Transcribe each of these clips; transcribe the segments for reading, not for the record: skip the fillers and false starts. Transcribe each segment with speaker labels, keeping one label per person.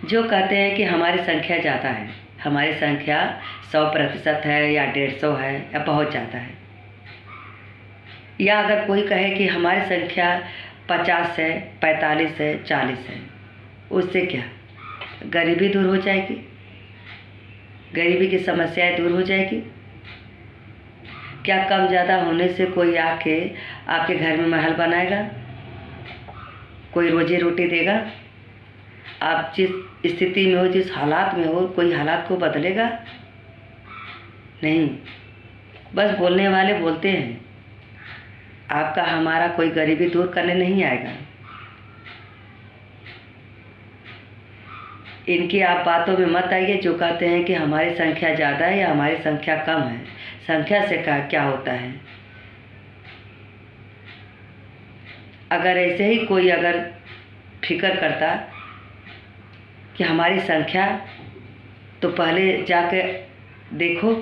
Speaker 1: जो कहते हैं कि हमारी संख्या ज़्यादा है, हमारी संख्या 100% है या 150 है या बहुत ज़्यादा है, या अगर कोई कहे कि हमारी संख्या 50 है, 45 है, 40 है, उससे क्या गरीबी दूर हो जाएगी? गरीबी की समस्याएं दूर हो जाएगी? क्या कम ज़्यादा होने से कोई आके आपके घर में महल बनाएगा? कोई रोजी रोटी देगा? आप जिस स्थिति में हो, जिस हालात में हो, कोई हालात को बदलेगा? नहीं, बस बोलने वाले बोलते हैं। आपका हमारा कोई गरीबी दूर करने नहीं आएगा। इनकी आप बातों में मत आइए जो कहते हैं कि हमारी संख्या ज़्यादा है या हमारी संख्या कम है। संख्या से क्या होता है? अगर ऐसे ही कोई अगर फिक्र करता कि हमारी संख्या, तो पहले जाके देखो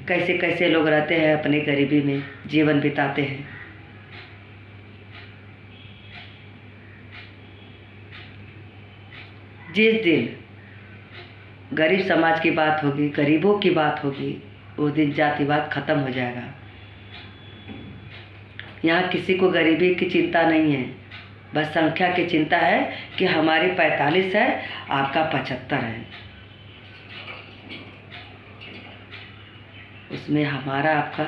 Speaker 1: कैसे कैसे लोग रहते हैं, अपनी गरीबी में जीवन बिताते हैं। जिस दिन गरीब समाज की बात होगी, गरीबों की बात होगी, उस दिन जातिवाद खत्म हो जाएगा। यहाँ किसी को गरीबी की चिंता नहीं है, बस संख्या की चिंता है कि हमारी 45 है, आपका 75 है। उसमें हमारा आपका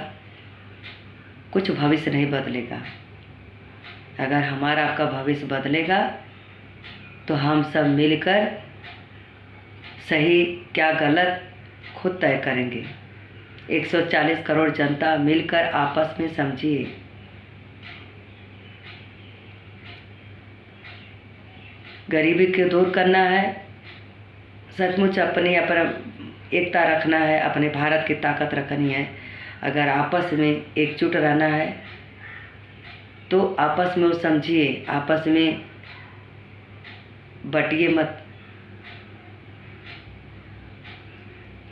Speaker 1: कुछ भविष्य नहीं बदलेगा। अगर हमारा आपका भविष्य बदलेगा तो हम सब मिलकर सही क्या गलत खुद तय करेंगे। 140 करोड़ जनता मिलकर आपस में समझिए। गरीबी को दूर करना है, सचमुच अपनी एकता रखना है, अपने भारत की ताकत रखनी है। अगर आपस में एकजुट रहना है तो आपस में वो समझिए, आपस में बटिए मत।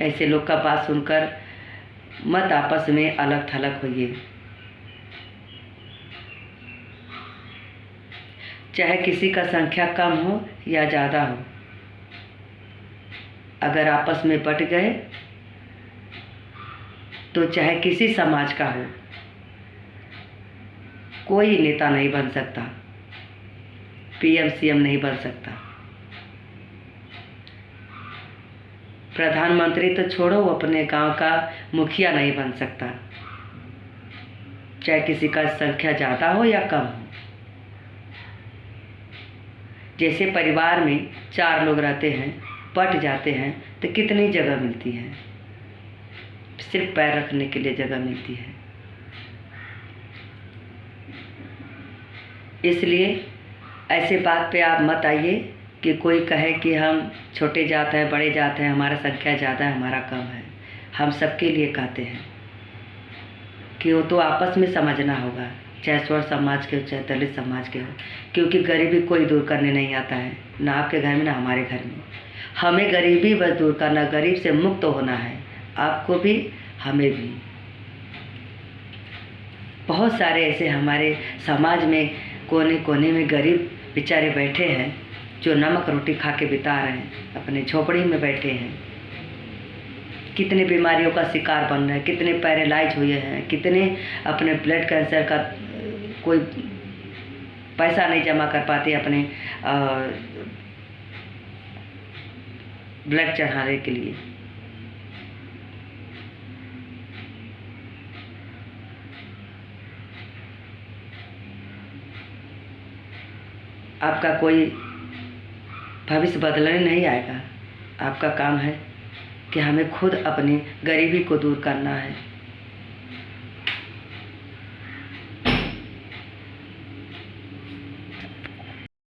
Speaker 1: ऐसे लोग का बात सुनकर मत आपस में अलग थलग होइए। चाहे किसी का संख्या कम हो या ज़्यादा हो, अगर आपस में बट गए तो चाहे किसी समाज का हो, कोई नेता नहीं बन सकता, पीएम सीएम नहीं बन सकता, प्रधानमंत्री तो छोड़ो, अपने गांव का मुखिया नहीं बन सकता, चाहे किसी का संख्या ज़्यादा हो या कम हो। जैसे परिवार में 4 लोग रहते हैं, पट जाते हैं तो कितनी जगह मिलती है, सिर्फ पैर रखने के लिए जगह मिलती है। इसलिए ऐसे बात पे आप मत आइए कि कोई कहे कि हम छोटे जात हैं, बड़े जात हैं, हमारा संख्या ज़्यादा है, हमारा कम है। हम सबके लिए कहते हैं कि वो तो आपस में समझना होगा, चाहे स्वर समाज के हो, चाहे दलित समाज के हो, क्योंकि गरीबी कोई दूर करने नहीं आता है, ना आपके घर में ना हमारे घर में। हमें गरीबी बस दूर करना, गरीब से मुक्त होना है, आपको भी हमें भी। बहुत सारे ऐसे हमारे समाज में कोने कोने में गरीब बेचारे बैठे हैं जो नमक रोटी खा के बिता रहे हैं, अपने झोपड़ी में बैठे हैं। कितने बीमारियों का शिकार बन रहे हैं, कितने पैरालाइज हुए हैं, कितने अपने ब्लड कैंसर का कोई पैसा नहीं जमा कर पाते अपने ब्लड चढ़ाने के लिए। आपका कोई भविष्य बदलने नहीं आएगा। आपका काम है कि हमें खुद अपनी गरीबी को दूर करना है,